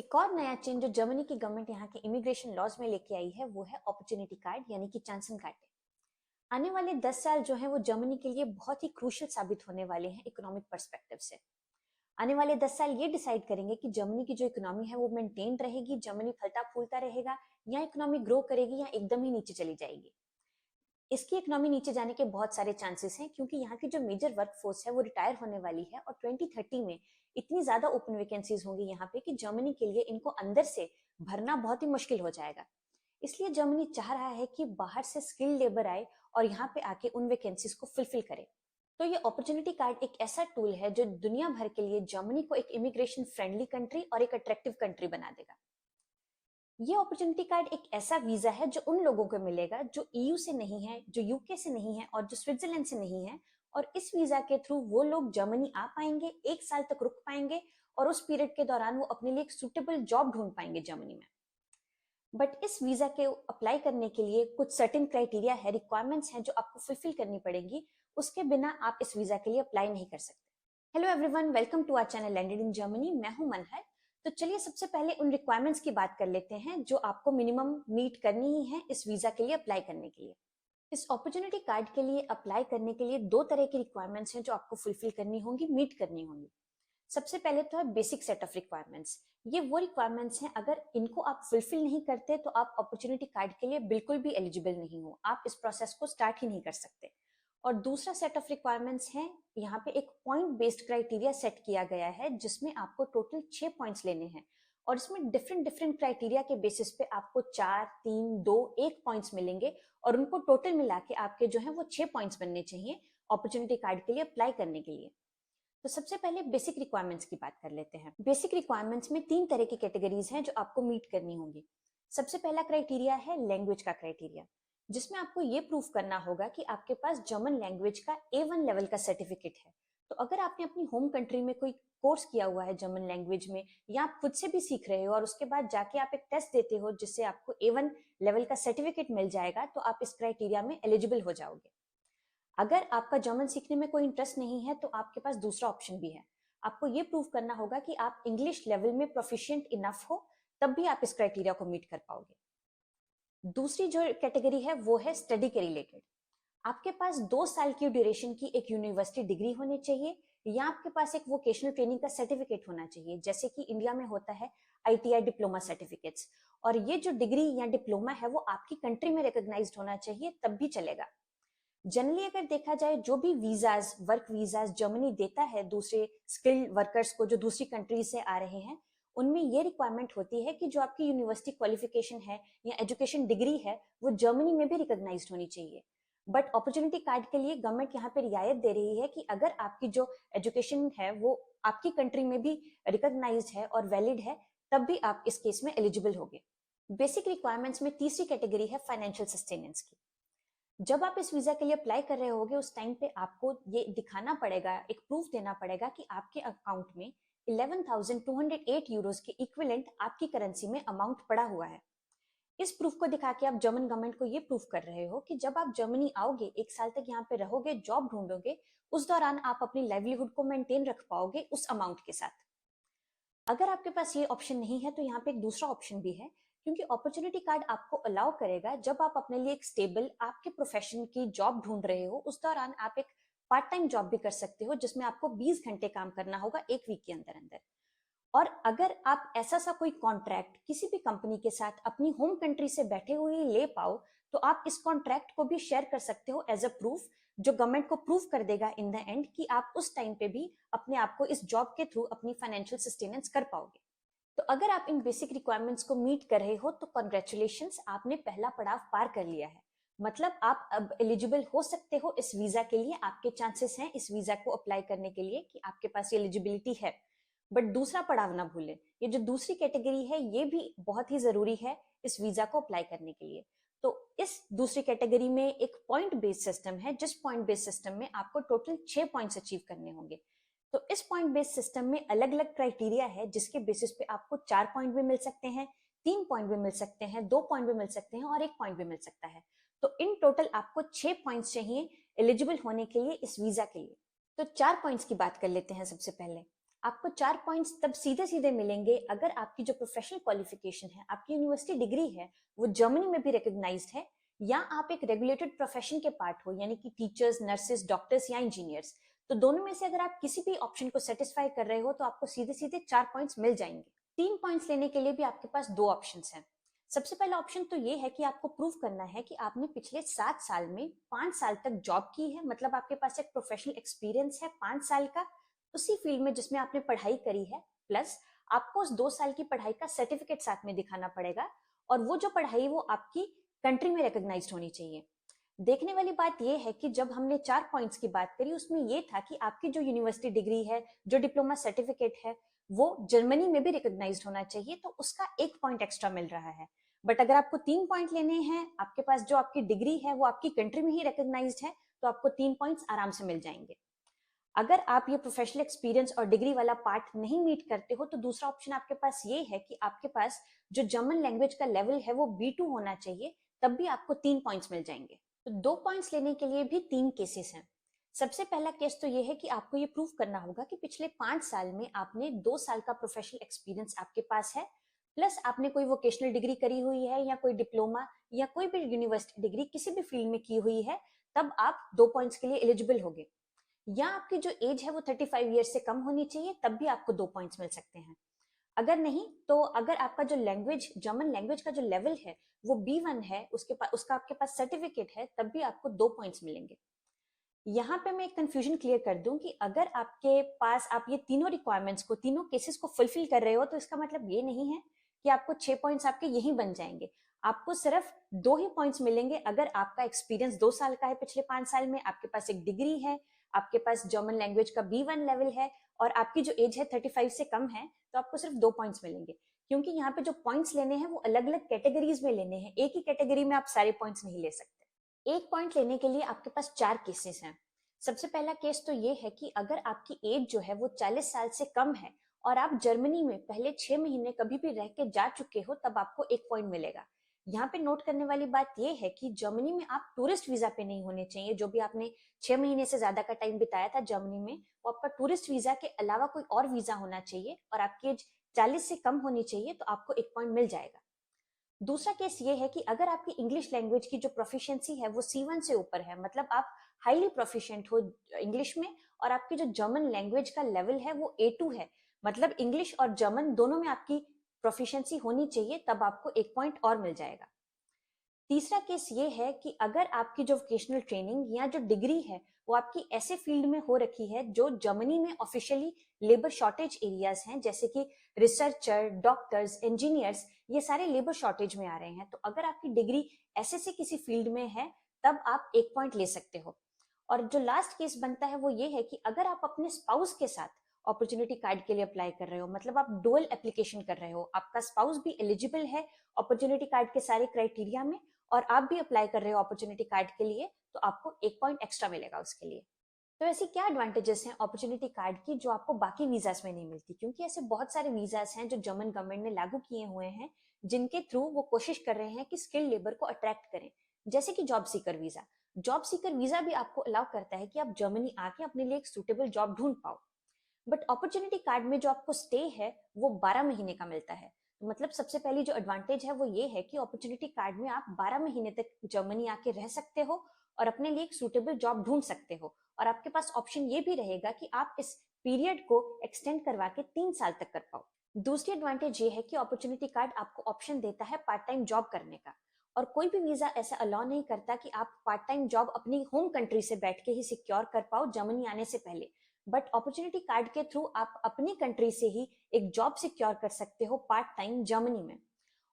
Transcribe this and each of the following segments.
एक और नया चेंज जो जर्मनी की गवर्नमेंट यहाँ के इमिग्रेशन लॉज में लेके आई है वो है अपॉर्चुनिटी कार्ड यानी कि चांसन कार्ड। आने वाले 10 साल जो है वो जर्मनी के लिए बहुत ही क्रूशियल साबित होने वाले हैं इकोनॉमिक पर्सपेक्टिव से। आने वाले 10 साल ये डिसाइड करेंगे कि जर्मनी की जो इकोनॉमी है वो मेंटेन रहेगी, जर्मनी फलता फूलता रहेगा, या इकोनॉमी ग्रो करेगी या एकदम ही नीचे चली जाएगी। इसकी इकोनॉमी नीचे जाने के बहुत सारे चांसेस हैं क्योंकि यहाँ की जो मेजर वर्कफोर्स है वो रिटायर होने वाली है और 2030 में इतनी ज्यादा ओपन वैकेंसीज होंगी यहाँ पे कि जर्मनी के लिए इनको अंदर से भरना बहुत ही मुश्किल हो जाएगा। इसलिए जर्मनी चाह रहा है कि बाहर से स्किल्ड लेबर आए और यहाँ पे आके उन वैकेंसीज को फुलफिल करे। तो ये अपॉर्चुनिटी कार्ड एक ऐसा टूल है जो दुनिया भर के लिए जर्मनी को एक इमिग्रेशन फ्रेंडली कंट्री और एक अट्रैक्टिव कंट्री बना देगा। ये अपॉर्चुनिटी कार्ड एक ऐसा वीजा है जो उन लोगों को मिलेगा जो ईयू से नहीं है, जो यूके से नहीं है और जो स्विट्जरलैंड से नहीं है, और इस वीजा के थ्रू वो लोग जर्मनी आ पाएंगे, 1 साल तक रुक पाएंगे और उस पीरियड के दौरान वो अपने लिए एक सुटेबल जॉब ढूंढ पाएंगे जर्मनी में। बट इस वीजा के अप्लाई करने के लिए कुछ सर्टेन क्राइटेरिया है, रिक्वायरमेंट्स हैं जो आपको फुलफिल करनी पड़ेगी, उसके बिना आप इस वीजा के लिए अप्लाई नहीं कर सकते। Hello everyone, welcome to our channel landed in Germany. मैं हूं मनहर। तो चलिए सबसे पहले उन रिक्वायरमेंट्स की बात कर लेते हैं जो आपको मिनिमम मीट करनी ही है इस वीजा के लिए अप्लाई करने के लिए। इस अपॉर्चुनिटी कार्ड के लिए अप्लाई करने के लिए 2 तरह की रिक्वायरमेंट्स हैं जो आपको फुलफिल करनी होंगी, मीट करनी होंगी। सबसे पहले तो है बेसिक सेट ऑफ रिक्वायरमेंट्स। ये वो रिक्वायरमेंट्स हैं, अगर इनको आप फुलफिल नहीं करते तो आप अपॉर्चुनिटी कार्ड के लिए बिल्कुल भी एलिजिबल नहीं हो, आप इस प्रोसेस को स्टार्ट ही नहीं कर सकते। और दूसरा सेट ऑफ रिक्वायरमेंट्स है, यहाँ पे एक पॉइंट बेस्ड क्राइटेरिया सेट किया गया है जिसमें आपको टोटल 6 पॉइंट्स लेने हैं और इसमें डिफरेंट डिफरेंट क्राइटेरिया के बेसिस पे आपको 4, 3, 2, 1 पॉइंट्स मिलेंगे और उनको टोटल मिला के आपके जो है वो 6 पॉइंट्स बनने चाहिए अपॉर्चुनिटी कार्ड के लिए अप्लाई करने के लिए। तो सबसे पहले बेसिक रिक्वायरमेंट्स की बात कर लेते हैं। बेसिक रिक्वायरमेंट्स में 3 तरह की कैटेगरीज हैं जो आपको मीट करनी होंगी। सबसे पहला क्राइटेरिया है लैंग्वेज का क्राइटेरिया, जिसमें आपको ये प्रूफ करना होगा कि आपके पास जर्मन लैंग्वेज का A1 लेवल का सर्टिफिकेट है। तो अगर आपने अपनी होम कंट्री में कोई कोर्स किया हुआ है जर्मन लैंग्वेज में, या आप खुद से भी सीख रहे हो और उसके बाद जाके आप एक टेस्ट देते हो जिससे आपको A1 लेवल का सर्टिफिकेट मिल जाएगा, तो आप इस क्राइटेरिया में एलिजिबल हो जाओगे। अगर आपका जर्मन सीखने में कोई इंटरेस्ट नहीं है तो आपके पास दूसरा ऑप्शन भी है। आपको ये प्रूव करना होगा कि आप इंग्लिश लेवल में प्रोफिशिएंट इनफ हो, तब भी आप इस क्राइटेरिया को मीट कर पाओगे। दूसरी जो कैटेगरी है वो है स्टडी के रिलेटेड। आपके पास 2 साल की ड्यूरेशन की एक यूनिवर्सिटी डिग्री होनी चाहिए, या आपके पास एक वोकेशनल ट्रेनिंग का सर्टिफिकेट होना चाहिए, जैसे कि इंडिया में होता है ITI डिप्लोमा सर्टिफिकेट्स। और ये जो डिग्री या डिप्लोमा है वो आपकी कंट्री में रिकॉग्नाइज्ड होना चाहिए, तब भी चलेगा। जनरली अगर देखा जाए, जो भी वीजाज, वर्क वीजाज जर्मनी देता है दूसरे स्किल्ड वर्कर्स को जो दूसरी कंट्री से आ रहे हैं, उनमें ये रिक्वायरमेंट होती है कि जो आपकी यूनिवर्सिटी क्वालिफिकेशन है या एजुकेशन डिग्री है वो जर्मनी में भी रिकॉग्नाइज्ड होनी चाहिए। बट अपॉर्चुनिटी कार्ड के लिए गवर्नमेंट यहाँ पे रियायत दे रही है कि अगर आपकी जो एजुकेशन है वो आपकी कंट्री में भी रिकॉग्नाइज्ड है और वैलिड है, तब भी आप इस केस में एलिजिबल होगे। बेसिक रिक्वायरमेंट्स में तीसरी कैटेगरी है फाइनेंशियल सस्टेनेंस की। जब आप इस वीजा के लिए अप्लाई कर रहे होगे उस टाइम पे आपको ये दिखाना पड़ेगा, एक प्रूफ देना पड़ेगा कि आपके अकाउंट में 11,208 यूरोस के इक्विवेलेंट आपकी करेंसी में अमाउंट पड़ा हुआ है। इस प्रूफ को दिखा के आप जर्मन गवर्नमेंट को ये प्रूफ कर रहे हो कि जब आप जर्मनी आओगे, 1 साल तक यहाँ पे रहोगे, जॉब ढूंढोगे, उस दौरान आप अपनी लाइवलीहुड को मेंटेन रख पाओगे उस अमाउंट के साथ। अगर आपके पास ये ऑप्शन नहीं है तो यहाँ पे एक दूसरा ऑप्शन भी है, क्योंकि अपॉर्चुनिटी कार्ड आपको अलाउ करेगा जब आप अपने लिए एक स्टेबल आपके प्रोफेशन की जॉब ढूंढ रहे हो, उस दौरान आप एक पार्ट टाइम जॉब भी कर सकते हो जिसमें आपको 20 घंटे काम करना होगा 1 वीक के अंदर अंदर। और अगर आप ऐसा सा कोई कॉन्ट्रैक्ट किसी भी कंपनी के साथ अपनी होम कंट्री से बैठे हुए ले पाओ, तो आप इस कॉन्ट्रैक्ट को भी शेयर कर सकते हो एज अ प्रूफ, जो गवर्नमेंट को प्रूव कर देगा इन द एंड कि आप उस टाइम पे भी अपने आप को इस जॉब के थ्रू अपनी फाइनेंशियल सस्टेनेंस कर पाओगे। तो अगर आप इन बेसिक रिक्वायरमेंट्स को मीट कर रहे हो तो कॉन्ग्रेचुलेशंस, आपने पहला पड़ाव पार कर लिया है। मतलब आप अब एलिजिबल हो सकते हो इस वीजा के लिए, आपके चांसेस हैं इस वीजा को अप्लाई करने के लिए कि आपके पास ये एलिजिबिलिटी है। बट दूसरा पड़ाव ना भूलें, ये जो दूसरी कैटेगरी है ये भी बहुत ही जरूरी है इस वीजा को अप्लाई करने के लिए। तो इस दूसरी कैटेगरी में एक पॉइंट बेस्ड सिस्टम है, जिस पॉइंट बेस्ड सिस्टम में आपको टोटल 6 पॉइंट्स अचीव करने होंगे। तो इस पॉइंट बेस्ड सिस्टम में अलग अलग क्राइटेरिया है जिसके बेसिस पे आपको 4 पॉइंट भी मिल सकते हैं, 3 पॉइंट भी मिल सकते हैं, 2 पॉइंट भी मिल सकते हैं और 1 पॉइंट भी मिल सकता है। तो इन टोटल आपको 6 पॉइंट्स चाहिए एलिजिबल होने के लिए इस वीजा के लिए। तो 4 पॉइंट्स की बात कर लेते हैं सबसे पहले। आपको 4 पॉइंट्स तब सीधे सीधे मिलेंगे अगर आपकी जो प्रोफेशनल क्वालिफिकेशन है, आपकी यूनिवर्सिटी डिग्री है, वो जर्मनी में भी रिकॉग्नाइज्ड है, या आप एक रेगुलेटेड प्रोफेशन के पार्ट हो, यानी कि टीचर्स, नर्सेस, डॉक्टर्स या इंजीनियर्स। तो दोनों में से अगर आप किसी भी ऑप्शन को सेटिस्फाई कर रहे हो तो आपको सीधे सीधे 4 पॉइंट्स मिल जाएंगे। 3 पॉइंट्स लेने के लिए भी आपके पास 2 ऑप्शंस हैं। सबसे पहला ऑप्शन तो ये है कि आपको प्रूव करना है कि आपने पिछले 7 साल में 5 साल तक जॉब की है, मतलब आपके पास एक प्रोफेशनल एक्सपीरियंस है 5 साल का उसी फील्ड में जिसमें आपने पढ़ाई करी है, प्लस आपको उस 2 साल की पढ़ाई का सर्टिफिकेट साथ में दिखाना पड़ेगा, और वो जो पढ़ाई वो आपकी कंट्री में रिकॉग्नाइज्ड होनी चाहिए। देखने वाली बात यह है कि जब हमने 4 पॉइंट्स की बात करी उसमें यह था कि आपकी जो यूनिवर्सिटी डिग्री है, जो डिप्लोमा सर्टिफिकेट है, वो जर्मनी में भी रिकॉग्नाइज्ड होना चाहिए, तो उसका 1 पॉइंट एक्स्ट्रा मिल रहा है। बट अगर आपको 3 पॉइंट लेने हैं, आपके पास जो आपकी डिग्री है वो आपकी कंट्री में ही रिकॉग्नाइज्ड है, तो आपको 3 पॉइंट्स आराम से मिल जाएंगे। अगर आप ये प्रोफेशनल एक्सपीरियंस और डिग्री वाला पार्ट नहीं मीट करते हो तो दूसरा ऑप्शन आपके पास ये है कि आपके पास जो जर्मन लैंग्वेज का लेवल है वो B2 होना चाहिए, तब भी आपको 3 पॉइंट्स मिल जाएंगे। तो 2 पॉइंट्स लेने के लिए भी 3 केसेस हैं। सबसे पहला केस तो ये है कि आपको ये प्रूव करना होगा कि पिछले 5 साल में आपने 2 साल का प्रोफेशनल एक्सपीरियंस आपके पास है, प्लस आपने कोई वोकेशनल डिग्री करी हुई है या कोई डिप्लोमा या कोई भी यूनिवर्सिटी डिग्री किसी भी फील्ड में की हुई है, तब आप 2 पॉइंट्स के लिए एलिजिबल होगे। या आपकी जो एज है वो 35 ईयर्स से कम होनी चाहिए, तब भी आपको 2 पॉइंट्स मिल सकते हैं। अगर नहीं तो अगर आपका जो लैंग्वेज, जर्मन लैंग्वेज का जो लेवल है वो B1 है, उसका आपके पास सर्टिफिकेट है, तब भी आपको 2 पॉइंट्स मिलेंगे। यहाँ पे मैं एक कंफ्यूजन क्लियर कर दूं कि अगर आपके पास आप ये तीनों रिक्वायरमेंट्स को, तीनों केसेस को फुलफिल कर रहे हो तो इसका मतलब ये नहीं है कि आपको 6 पॉइंट्स आपके यही बन जाएंगे। आपको सिर्फ 2 ही पॉइंट्स मिलेंगे अगर आपका एक्सपीरियंस 2 साल का है पिछले 5 साल में, आपके पास एक डिग्री है, आपके पास जर्मन लैंग्वेज का B1 लेवल है, और आपकी जो एज है 35 से कम है, तो आपको सिर्फ 2 पॉइंट्स मिलेंगे। क्योंकि यहाँ पे जो पॉइंट्स लेने हैं वो अलग अलग कैटेगरीज में लेने हैं, एक ही कैटेगरी में आप सारे पॉइंट्स नहीं ले सकते। 1 पॉइंट लेने के लिए आपके पास 4 केसेस हैं। सबसे पहला केस तो ये है कि अगर आपकी एज जो है वो 40 साल से कम है और आप जर्मनी में पहले 6 महीने कभी भी रह के जा चुके हो, तब आपको 1 पॉइंट मिलेगा। यहाँ पे नोट करने वाली बात ये है कि जर्मनी में आप टूरिस्ट वीजा पे नहीं होने चाहिए। जो भी आपने 6 महीने से ज्यादा का टाइम बिताया था जर्मनी में, वो आपका टूरिस्ट वीजा के अलावा कोई और वीजा होना चाहिए, और आपकी एज 40 से कम होनी चाहिए, तो आपको 1 पॉइंट मिल जाएगा। दूसरा केस ये है कि अगर आपकी इंग्लिश लैंग्वेज की जो प्रोफिशिएंसी है वो C1 से ऊपर है, मतलब आप हाईली प्रोफिशिएंट हो इंग्लिश में, और आपकी जो जर्मन लैंग्वेज का लेवल है वो A2 है, मतलब इंग्लिश और जर्मन दोनों में आपकी प्रोफिशिएंसी होनी चाहिए, तब आपको 1 पॉइंट और मिल जाएगा। तीसरा केस ये है कि अगर आपकी जो वोकेशनल ट्रेनिंग या जो डिग्री है वो आपकी ऐसे फील्ड में हो रखी है जो जर्मनी में ऑफिशियली लेबर शॉर्टेज एरियाज हैं, जैसे कि रिसर्चर, डॉक्टर्स, इंजीनियर्स, ये सारे लेबर शॉर्टेज में आ रहे हैं, तो अगर आपकी डिग्री ऐसे से किसी फील्ड में है तब आप 1 पॉइंट ले सकते हो। और जो लास्ट केस बनता है वो ये है कि अगर आप अपने स्पाउस के साथ अपॉर्चुनिटी कार्ड के लिए अप्लाई कर रहे हो, मतलब आप डुअल एप्लीकेशन कर रहे हो, आपका स्पाउस भी एलिजिबल है अपॉर्चुनिटी कार्ड के सारे क्राइटेरिया में, और आप भी अप्लाई कर रहे हो अपॉर्चुनिटी कार्ड के लिए, तो आपको 1 पॉइंट एक्स्ट्रा मिलेगा उसके लिए। तो ऐसी क्या एडवांटेजेस हैं अपॉर्चुनिटी कार्ड की जो आपको बाकी वीजास में नहीं मिलती? क्योंकि ऐसे बहुत सारे वीजास हैं जो जर्मन गवर्नमेंट ने लागू किए हुए हैं, जिनके थ्रू वो कोशिश कर रहे हैं कि स्किल्ड लेबर को अट्रैक्ट करें, जैसे कि job seeker visa. Job seeker visa भी आपको अलाउ करता है कि आप जर्मनी आके अपने लिए एक सुटेबल जॉब ढूंढ पाओ। बट अपॉर्चुनिटी कार्ड में जो आपको स्टे है वो 12 महीने का मिलता है। तो मतलब सबसे पहली जो एडवांटेज है वो ये है कि अपॉर्चुनिटी कार्ड में आप 12 महीने तक जर्मनी आके रह सकते हो और अपने लिए एक सूटेबल जॉब ढूंढ सकते हो, और आपके पास ऑप्शन ये भी रहेगा कि आप इस पीरियड को एक्सटेंड करवा के 3 साल तक कर पाओ। दूसरी एडवांटेज ये है कि अपॉर्चुनिटी कार्ड आपको ऑप्शन देता है पार्ट टाइम जॉब करने का, और कोई भी वीजा ऐसा अलाउ नहीं करता कि आप पार्ट टाइम जॉब अपनी होम कंट्री से बैठ के ही सिक्योर कर पाओ जर्मनी आने से पहले। बट अपॉर्चुनिटी कार्ड के थ्रू आप अपनी कंट्री से ही एक जॉब सिक्योर कर सकते हो पार्ट टाइम जर्मनी में।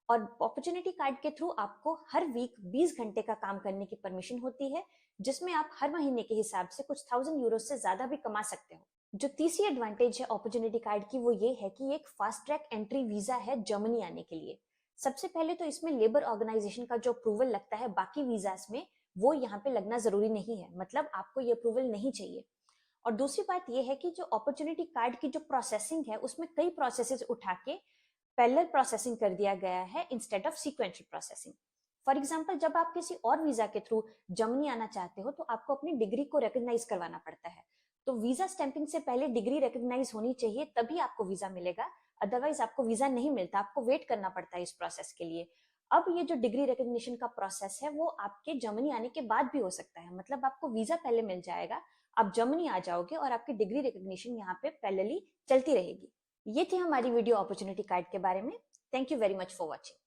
और अपॉर्चुनिटी कार्ड के थ्रू आपको हर वीक 20 घंटे का काम करने की परमिशन होती है, जिसमें आप हर महीने के हिसाब से कुछ 1000 यूरो से ज्यादा भी कमा सकते हो। जो तीसरी एडवांटेज है अपॉर्चुनिटी कार्ड की वो ये है कि एक फास्ट ट्रैक एंट्री वीजा है जर्मनी आने के लिए। सबसे पहले तो इसमें लेबर ऑर्गेनाइजेशन का जो अप्रूवल लगता है बाकी वीजास में, वो यहाँ पे लगना जरूरी नहीं है, मतलब आपको ये अप्रूवल नहीं चाहिए। और दूसरी बात यह है कि जो अपॉर्चुनिटी कार्ड की जो प्रोसेसिंग है उसमें कई प्रोसेसेस उठा के पैरेलल प्रोसेसिंग कर दिया गया है instead of sequential processing. For example, जब आप किसी और वीजा के थ्रू जर्मनी आना चाहते हो तो आपको अपनी डिग्री को रिकॉग्नाइज करवाना पड़ता है, तो वीजा स्टैंपिंग से पहले डिग्री रिकॉग्नाइज होनी चाहिए, तभी आपको वीजा मिलेगा, अदरवाइज आपको वीजा नहीं मिलता, आपको वेट करना पड़ता है इस प्रोसेस के लिए। अब ये जो डिग्री रिकॉग्निशन का प्रोसेस है वो आपके जर्मनी आने के बाद भी हो सकता है, मतलब आपको वीजा पहले मिल जाएगा, आप जर्मनी आ जाओगे और आपकी डिग्री रिकॉग्निशन यहाँ पे पैरेलली चलती रहेगी। ये थी हमारी वीडियो अपॉर्चुनिटी कार्ड के बारे में। Thank you very much for watching.